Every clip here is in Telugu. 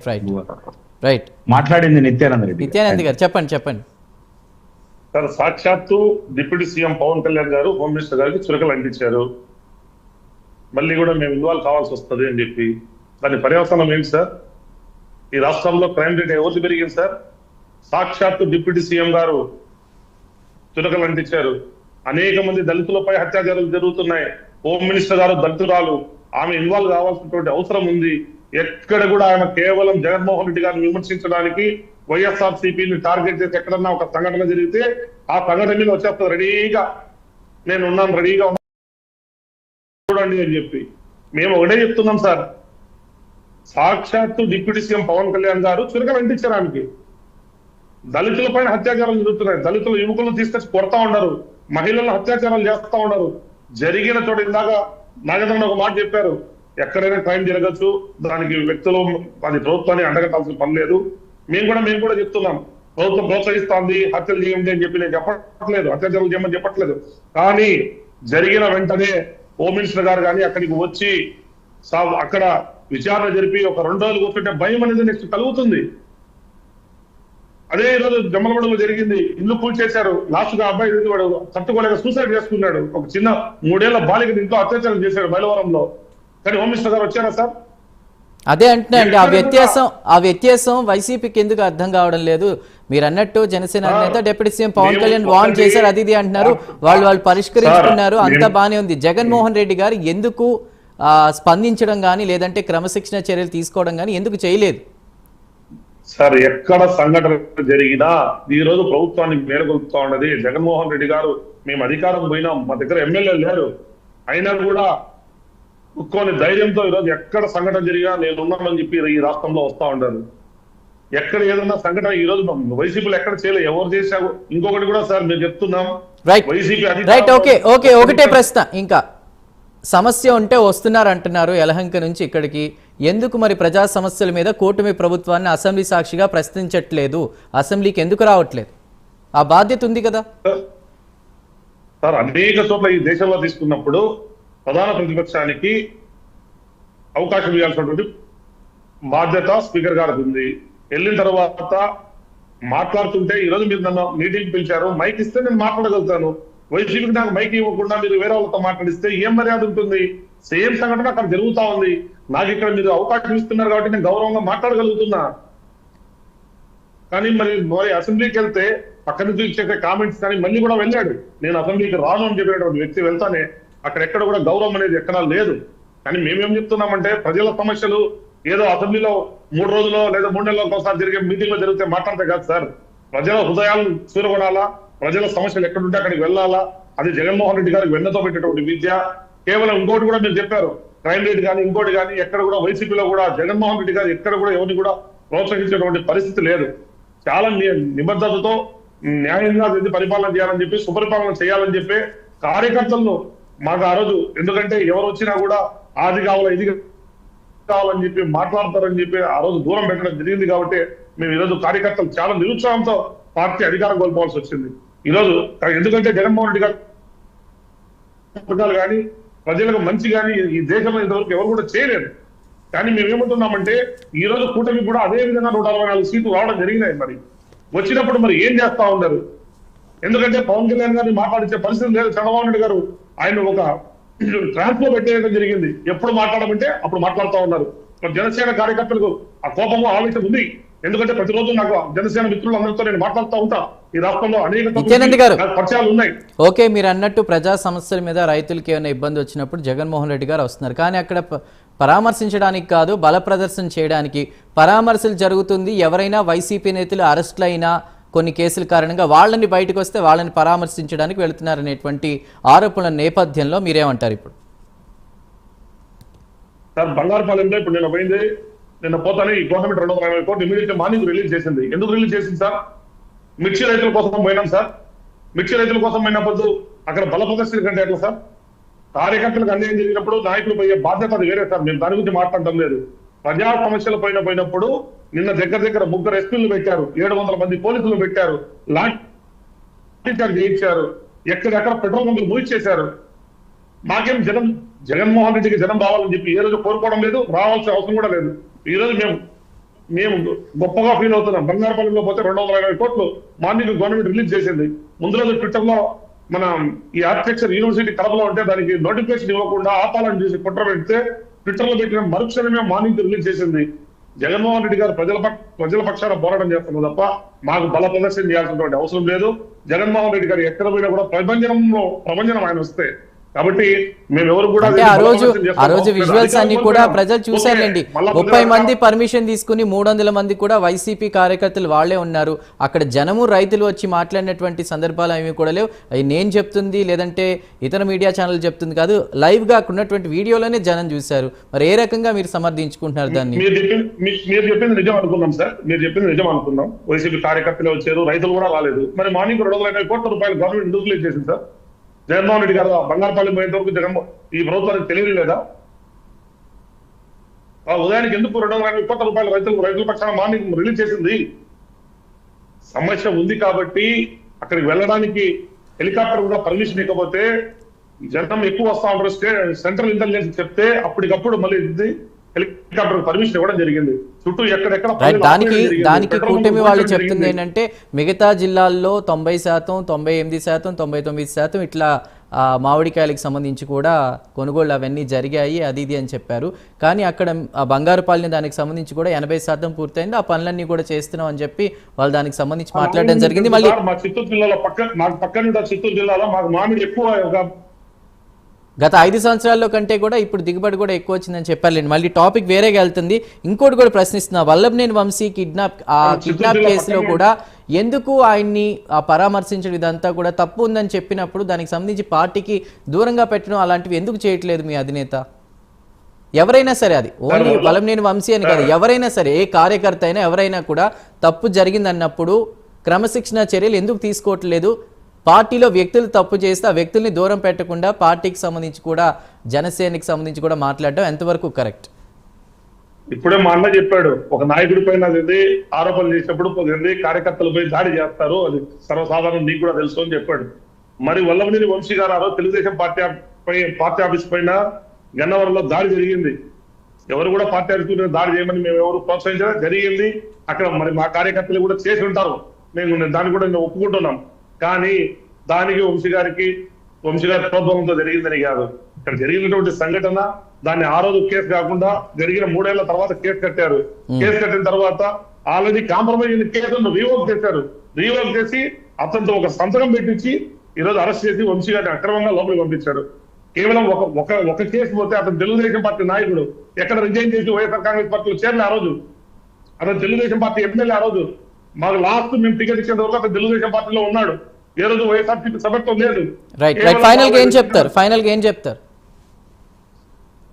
రైట్ రైట్ మాట్లాడింది నిత్యానంద రెడ్డి. నిత్యానంద్ గారు చెప్పండి. సార్, సాక్షాత్తు డిప్యూటీ సీఎం పవన్ కళ్యాణ్ గారు హోమ్ మినిస్టర్ గారికి చురకలు అంటించారు. మళ్ళీ కూడా మేము ఇన్వాల్వ్ కావాల్సి వస్తుంది అని చెప్పి దాని పర్యవసానం ఏంటి సార్? ఈ రాష్ట్రంలో క్రైమ్ రేట్ ఎవరికి పెరిగింది సార్? సాక్షాత్తు డిప్యూటీ సీఎం గారు చురకలు అంటించారు. అనేక మంది దళితులపై అత్యాచారాలు జరుగుతున్నాయి. హోమ్ మినిస్టర్ గారు దళితురాలు, ఆమె ఇన్వాల్వ్ కావాల్సినటువంటి అవసరం ఉంది. ఎక్కడ కూడా ఆయన కేవలం జగన్మోహన్ రెడ్డి గారిని విమర్శించడానికి వైఎస్ఆర్సీపీని టార్గెట్ చేసి ఎక్కడన్నా ఒక సంఘటన జరిగితే ఆ సంఘటన మీద వచ్చేస్తారు రెడీగా, నేను ఉన్నాను రెడీగా చూడండి అని చెప్పి. మేము ఒకటే చెప్తున్నాం సార్, సాక్షాత్తు డిప్యూటీ సీఎం పవన్ కళ్యాణ్ గారు చురకలు అంటించారు ఆమెకి. దళితుల పైన అత్యాచారాలు జరుగుతున్నాయి. దళితుల యువకులను తీసుకొచ్చి కొడతా ఉన్నారు, మహిళలను అత్యాచారాలు చేస్తా ఉన్నారు. జరిగిన చోట ఇందాక నాగేంద్ర ఒక మాట చెప్పారు, ఎక్కడైనా క్రైమ్ జరగచ్చు, దానికి వ్యక్తులు అది ప్రభుత్వాన్ని అండగట్టాల్సిన పని లేదు. మేము కూడా చెప్తున్నాం, ప్రభుత్వం ప్రోత్సహిస్తోంది హత్యలు చేయండి అని చెప్పి నేను చెప్పట్లేదు, అత్యాచారాలు చేయమని చెప్పట్లేదు. కానీ జరిగిన వెంటనే హోమ్ మినిస్టర్ గారు కానీ అక్కడికి వచ్చి అక్కడ విచారణ జరిపి ఒక 2 రోజులు కూర్చుంటే భయం అనేది నెక్స్ట్ కలుగుతుంది. అదే ఈరోజు జమ్మలమడుగులో జరిగింది, ఇల్లు కూల్చేశారు. లాస్ట్ గా అబ్బాయి వాడు తట్టుకోలేక సూసైడ్ చేసుకున్నాడు. ఒక చిన్న 3 ఏళ్ల బాలికని ఇంట్లో అత్యాచారం చేశాడు మైలవరంలో. కానీ హోమ్ మినిస్టర్ గారు వచ్చారా సార్? అదే అంటున్నాండి, ఆ వ్యత్యాసం వైసీపీకి ఎందుకు అర్థం కావడం లేదు? మీరు అన్నట్టు జనసేన నేత deputy CM Pawan Kalyan warn చేశారు, అది ఇది అంటున్నారు, వాళ్ళు పరిష్కరించుకున్నారు, అంతా బానే ఉంది. జగన్మోహన్ రెడ్డి గారు ఎందుకు స్పందించడం కానీ లేదంటే క్రమశిక్షణ చర్యలు తీసుకోవడం కానీ ఎందుకు చేయలేదు? సార్, ఎక్కడ సంఘటన జరిగినా ఈ రోజు ప్రభుత్వాన్ని మేరగొలుపుతా ఉన్నది జగన్మోహన్ రెడ్డి గారు. మేము అధికారం పోయినాం, మా దగ్గర ఎమ్మెల్యే లేరు, అయినా కూడా కొన్ని ధైర్యంతో ఈరోజు ఎక్కడ సంఘటన జరిగినా నేనున్నానని చెప్పి ఈ రాష్ట్రంలో వస్తా ఉంటారు. ఎక్కడ ఏదన్నా సంఘటన ఈ రోజు వైసీపీలో ఎక్కడ చేయలేదు, ఎవరు చేశారు? ఇంకొకటి కూడా సార్ మేము చెప్తున్నాం, వైసీపీ ఒకటే ప్రశ్న, ఇంకా సమస్య ఉంటే వస్తున్నారు అంటున్నారు యలహంక నుంచి ఇక్కడికి, ఎందుకు మరి ప్రజా సమస్యల మీద కూటమి ప్రభుత్వాన్ని అసెంబ్లీ సాక్షిగా ప్రశ్నించట్లేదు? అసెంబ్లీకి ఎందుకు రావట్లేదు? ఆ బాధ్యత ఉంది కదా సార్. అనేక చోట్ల ఈ దేశంలో తీసుకున్నప్పుడు ప్రధాన ప్రతిపక్షానికి అవకాశం ఇవ్వాల్సినటువంటి బాధ్యత స్పీకర్ గారికి ఉంది. వెళ్ళిన తర్వాత మాట్లాడుతుంటే ఈరోజు మీరు నన్ను మీటింగ్ పిలిచారు, మైక్ ఇస్తే నేను మాట్లాడగలుగుతాను. వైసీపీకి నాకు మైక్ ఇవ్వకుండా మీరు వేరే వాళ్ళతో మాట్లాడిస్తే ఏం మర్యాద ఉంటుంది? సేమ్ సంఘటన అక్కడ జరుగుతా ఉంది. నాకు ఇక్కడ మీరు అవకాశం ఇస్తున్నారు కాబట్టి నేను గౌరవంగా మాట్లాడగలుగుతున్నా. కానీ మరి అసెంబ్లీకి వెళ్తే పక్క నుంచి ఇచ్చే కామెంట్స్ కానీ మళ్ళీ కూడా వెళ్ళాడు, నేను అసెంబ్లీకి రాను అని చెప్పినటువంటి వ్యక్తి వెళ్తానే అక్కడ ఎక్కడ కూడా గౌరవం అనేది ఎక్కడా లేదు. కానీ మేమేం చెప్తున్నామంటే, ప్రజల సమస్యలు ఏదో అసెంబ్లీలో 3 రోజుల్లో లేదా 3 నెలలకు ఒకసారి జరిగే మీటింగ్ లో జరిగితే మాట్లాడితే కాదు సార్. ప్రజల హృదయాలు చూరగొనాలా, ప్రజల సమస్యలు ఎక్కడుంటే అక్కడికి వెళ్ళాలా. అది జగన్మోహన్ రెడ్డి గారికి వెన్నతో పెట్టేటువంటి విద్య. కేవలం ఇంకోటి కూడా మీరు చెప్పారు, క్రైమ్ రేట్ కానీ ఇంకోటి కానీ ఎక్కడ కూడా వైసీపీలో కూడా జగన్మోహన్ రెడ్డి గారు ఎక్కడ కూడా ఎవరిని కూడా ప్రోత్సహించేటువంటి పరిస్థితి లేదు. చాలా నిబద్ధతతో న్యాయంగా పరిపాలన చేయాలని చెప్పి, సుపరిపాలన చేయాలని చెప్పి కార్యకర్తలను మాకు ఆ రోజు, ఎందుకంటే ఎవరు వచ్చినా కూడా అది కావాలా ఇది కావాలని చెప్పి మాట్లాడతారని చెప్పి ఆ రోజు దూరం పెట్టడం జరిగింది. కాబట్టి మేము ఈరోజు కార్యకర్తలు చాలా నిరుత్సాహంతో పార్టీ అధికారం కోల్పోవాల్సి వచ్చింది ఈరోజు. ఎందుకంటే జగన్మోహన్ రెడ్డి గారు కానీ ప్రజలకు మంచి కానీ ఈ దేశంలో ఇంతవరకు ఎవరు కూడా చేయలేదు. కానీ మేమేమంటున్నామంటే, ఈ రోజు కూటమి కూడా అదే విధంగా 164 సీట్లు రావడం జరిగినాయి. మరి వచ్చినప్పుడు మరి ఏం చేస్తా ఉన్నారు? ఎందుకంటే పవన్ కళ్యాణ్ గారిని మాట్లాడించే పరిస్థితి లేదు. చంద్రబాబు నాయుడు గారు ఆయన ఒక ట్రాన్స్ లో పెట్టేయడం జరిగింది. ఎప్పుడు మాట్లాడమంటే అప్పుడు మాట్లాడుతూ ఉన్నారు. జనసేన కార్యకర్తలకు ఆ కోపము ఆలోచన ఉంది. ఎందుకంటే ప్రతిరోజు నాకు జనసేన మిత్రులందరితో నేను మాట్లాడుతూ ఉంటా. ఈ రాష్ట్రంలో అనేక పరిచయాలు ఉన్నాయి. ఓకే, మీరు అన్నట్టు ప్రజా సమస్యల మీద రైతులకి ఏమైనా ఇబ్బంది వచ్చినప్పుడు జగన్మోహన్ రెడ్డి గారు వస్తున్నారు. కానీ అక్కడ పరామర్శించడానికి కాదు, బల ప్రదర్శన చేయడానికి పరామర్శలు జరుగుతుంది. ఎవరైనా వైసీపీ నేతలు అరెస్టులు అయినా కొన్ని కేసుల కారణంగా వాళ్ళని బయటకు వస్తే వాళ్ళని పరామర్శించడానికి వెళుతున్నారనేటువంటి ఆరోపణల నేపథ్యంలో మీరేమంటారు ఇప్పుడు? సార్, బంగారుపాలెంలో ఇప్పుడు నేను పోయింది, నిన్న పోతానే ఈ గవర్నమెంట్ 240 కోట్లు ఇమీడియట్ మార్నింగ్ రిలీజ్ చేసింది. ఎందుకు రిలీజ్ చేసింది సార్? మిర్చి రైతుల కోసం పోయినాం సార్. మిర్చి రైతుల కోసం పోయినప్పుడు అక్కడ బల ప్రదర్శన కంటే ఎట్లా సార్? కార్యకర్తలకు అన్యాయం జరిగినప్పుడు నాయకులు పోయే బాధ్యత అది వేరే సార్. మేము దాని గురించి మాట్లాడటం లేదు. ప్రజా సమస్యల పోయినప్పుడు నిన్న దగ్గర 3 ఎస్పీలు పెట్టారు, 700 మంది పోలీసులు పెట్టారు, లాఠీ చార్జ్ చేయించారు, ఎక్కడెక్కడ పెట్రోల్ బంకులు మూయించేశారు. మాకేం జగన్మోహన్ రెడ్డికి జనం రావాలని చెప్పి ఏ రోజు కోరుకోవడం లేదు, రావాల్సిన అవసరం కూడా లేదు. ఈ రోజు మేము మేము గొప్పగా ఫీల్ అవుతున్నాం. బంగారపల్లిలో పోతే 220 కోట్లు మార్నింగ్ గవర్నమెంట్ రిలీజ్ చేసింది. ముందు రోజు ట్విట్టర్ లో మన ఈ ఆర్కిటెక్చర్ యూనివర్సిటీ కడపలో ఉంటే దానికి నోటిఫికేషన్ ఇవ్వకుండా ఆపాలని చేసి కుట్ర పెడితే ట్విట్టర్ లో పెట్టిన మరుక్షణమే మార్నింగ్ రిలీజ్ చేసింది. జగన్మోహన్ రెడ్డి గారు ప్రజల పక్షాన పోరాటం చేస్తున్నారు తప్ప మాకు బల ప్రదర్శన చేయాల్సినటువంటి అవసరం లేదు. జగన్మోహన్ రెడ్డి గారు ఎక్కడ పోయినా కూడా ప్రభంజనం ఆయన వస్తే, కాబట్టి మేము ఎవరు కూడా అంటే ఆ రోజు విజువల్స్ అన్ని కూడా ప్రజలు చూశారండి. 30 మంది పర్మిషన్ తీసుకుని 300 మంది కూడా వైసీపీ కార్యకర్తలు వాళ్లే ఉన్నారు. అక్కడ జనము రైతులు వచ్చి మాట్లాడినటువంటి సందర్భాలు ఏమి కూడా లేవు. అవి నేను చెప్తుంది లేదంటే ఇతర మీడియా ఛానల్ చెప్తుంది కాదు, లైవ్ గా ఉన్నటువంటి వీడియోలోనే జనం చూశారు. మరి ఏ రకంగా మీరు సమర్థించుకుంటున్నారు దాన్ని? మీరు చెప్పింది నిజం అనుకున్నాం సార్, మీరు చెప్పింది నిజం అనుకున్నాం. వైసీపీ కార్యకర్తలు వచ్చారు, రైతులు కూడా రాలేదు. మరి మార్నింగ్ 220 కోట్ల రూపాయలు గవర్నమెంట్ ఎందుకు రిలీజ్ చేసింది సార్? జగన్మోహన్ రెడ్డి గారు బంగారపల్లి పోయేంత వరకు ఈ ప్రభుత్వానికి తెలియలేదా? ఆ ఉదయానికి ఎందుకు 220 కోట్ల రూపాయలు రైతుల పక్షాన మార్నింగ్ రిలీజ్ చేసింది? సమస్య ఉంది కాబట్టి అక్కడికి వెళ్ళడానికి హెలికాప్టర్ కూడా పర్మిషన్ ఇవ్వకపోతే జనం ఎక్కువ వస్తా ఉంటారు. సెంట్రల్ ఇంటెలిజెన్స్ చెప్తే అప్పటికప్పుడు మళ్ళీ హెలికాప్టర్ పర్మిషన్ ఇవ్వడం జరిగింది. చుట్టూ ఎక్కడెక్కడ దానికి కూటమి వాళ్ళు చెప్తుంది ఏంటంటే మిగతా జిల్లాల్లో 90%, 98%, 99% ఇట్లా మామిడికాయలకు సంబంధించి కూడా కొనుగోళ్లు అవన్నీ జరిగాయి, అది ఇది అని చెప్పారు. కానీ అక్కడ బంగారుపాలెం దానికి సంబంధించి కూడా 80% పూర్తయింది, ఆ పనులన్నీ కూడా చేస్తున్నాం అని చెప్పి వాళ్ళు దానికి సంబంధించి మాట్లాడడం జరిగింది. మళ్ళీ మా చిత్తూరు జిల్లాలో పక్కన చిత్తూరు జిల్లాలో మాకు మామిడి ఎక్కువ గత 5 సంవత్సరాల్లో కంటే కూడా ఇప్పుడు దిగుబడి కూడా ఎక్కువ వచ్చిందని చెప్పారులేండి. మళ్ళీ టాపిక్ వేరేగా వెళ్తుంది. ఇంకోటి కూడా ప్రశ్నిస్తున్నా, వల్లభనేని వంశీ కిడ్నాప్ కేసులో కూడా ఎందుకు ఆయన్ని పరామర్శించడం ఇదంతా కూడా తప్పు ఉందని చెప్పినప్పుడు దానికి సంబంధించి పార్టీకి దూరంగా పెట్టడం అలాంటివి ఎందుకు చేయట్లేదు మీ అధినేత? ఎవరైనా సరే, అది ఓన్లీ వల్లభనేని వంశీ అని కాదు, ఎవరైనా సరే, ఏ కార్యకర్త అయినా ఎవరైనా కూడా తప్పు జరిగిందన్నప్పుడు క్రమశిక్షణ చర్యలు ఎందుకు తీసుకోవట్లేదు? పార్టీలో వ్యక్తులు తప్పు చేస్తే ఆ వ్యక్తుల్ని దూరం పెట్టకుండా పార్టీకి సంబంధించి కూడా జనసేనకి సంబంధించి కూడా మాట్లాడడం ఎంతవరకు కరెక్ట్? ఇప్పుడే మా అన్న చెప్పాడు, ఒక నాయకుడి పైన ఆరోపణలు చేసినప్పుడు కార్యకర్తలపై దాడి చేస్తారు, అది సర్వసాధారణం, నీకు కూడా తెలుసు అని చెప్పాడు. మరి వల్లభనేని వంశీ గారు తెలుగుదేశం పార్టీ ఆఫీస్ పైన గన్నవరంలో దాడి జరిగింది. ఎవరు కూడా పార్టీ ఆఫీస్ మీద దాడి చేయమని మేము ఎవరు ప్రోత్సహించడం జరిగింది. అక్కడ మరి మా కార్యకర్తలు కూడా చేసి ఉంటారు, మేము దాన్ని కూడా మేము ఒప్పుకుంటున్నాం. కానీ దానికి వంశీ గారి ప్రోద్బలంతో జరిగిందని కాదు. ఇక్కడ జరిగినటువంటి సంఘటన దాన్ని ఆ రోజు కేసు కాకుండా జరిగిన 3 ఏళ్ల తర్వాత కేసు కట్టారు. కేసు కట్టిన తర్వాత ఆల్రెడీ కాంప్రమైజ్ కేసును రీవోక్ చేశారు. రీవోక్ చేసి అతనితో ఒక సంతకం పెట్టించి ఈరోజు అరెస్ట్ చేసి వంశీ గారిని అక్రమంగా లోపలికి పంపించారు. కేవలం ఒక కేసు పోతే అతను తెలుగుదేశం పార్టీ నాయకుడు, ఎక్కడ రిజైన్ చేసి వైఎస్ఆర్ కాంగ్రెస్ పార్టీలో చేరిన ఆ రోజు అతను తెలుగుదేశం పార్టీ ఎమ్మెల్యే. ఆ రోజు మాకు లాస్ట్ మేము టికెట్ ఇచ్చేంత వరకు అతను తెలుగుదేశం పార్టీలో ఉన్నాడు. ఏ రోజు వైఎస్ఆర్సీపీ సభ్యత్వం లేదు. ఫైనల్ గా ఏం చెప్తారు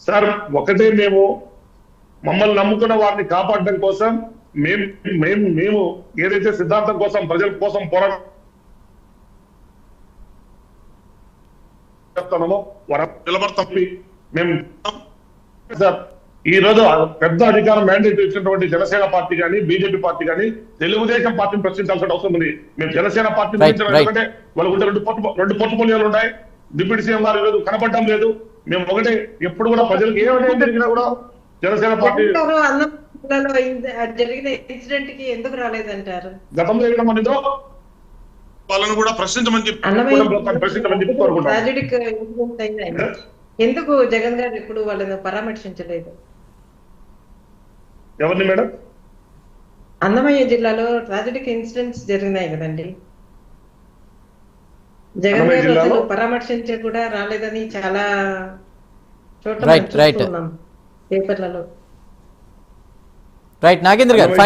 సార్? ఒకటే, మేము మమ్మల్ని నమ్ముకున్న వారిని కాపాడడం కోసం మేము ఏదైతే సిద్ధాంతం కోసం ప్రజల కోసం పోరాటం చేస్తున్నామో వారు నిలబడతాం. మేము సార్ ఈ రోజు పెద్ద అధికారం మ్యాండేట్ ఇచ్చినటువంటి జనసేన పార్టీ కానీ బీజేపీ పార్టీ కానీ తెలుగుదేశం పార్టీని ప్రశ్నించాల్సిన అవసరం ఉంది. మేము జనసేన పార్టీ ఎందుకంటే వాళ్ళకుంటే 2 పోర్ట్ఫోలియోలు ఉన్నాయి. డిప్యూటీ సీఎం గారు ఈరోజు కనపడడం లేదు. మేము ఒకటే, ఎప్పుడు కూడా ప్రజలకు ఏమైనా జరిగినా కూడా జనసేన పార్టీ జరిగిన ఇన్సిడెంట్ కి ఎందుకు రాలేదంటారు? గతంలో జరిగిన మన వాళ్ళని కూడా ప్రశ్నించమని చెప్పి ఎందుకు జగన్ గారు ఎప్పుడు వాళ్ళని పరామర్శించలేదు? ఎవరిని మేడం? అన్నమయ్య జిల్లాలో ట్రాజెడిక్ ఇన్సిడెంట్స్ జరిగినాయి కదండి, జగన్ గారు అసలు పరామర్శించే కూడా రాలేదని చాలా చోట్ల పేపర్లలో. నాగేంద్ర గారు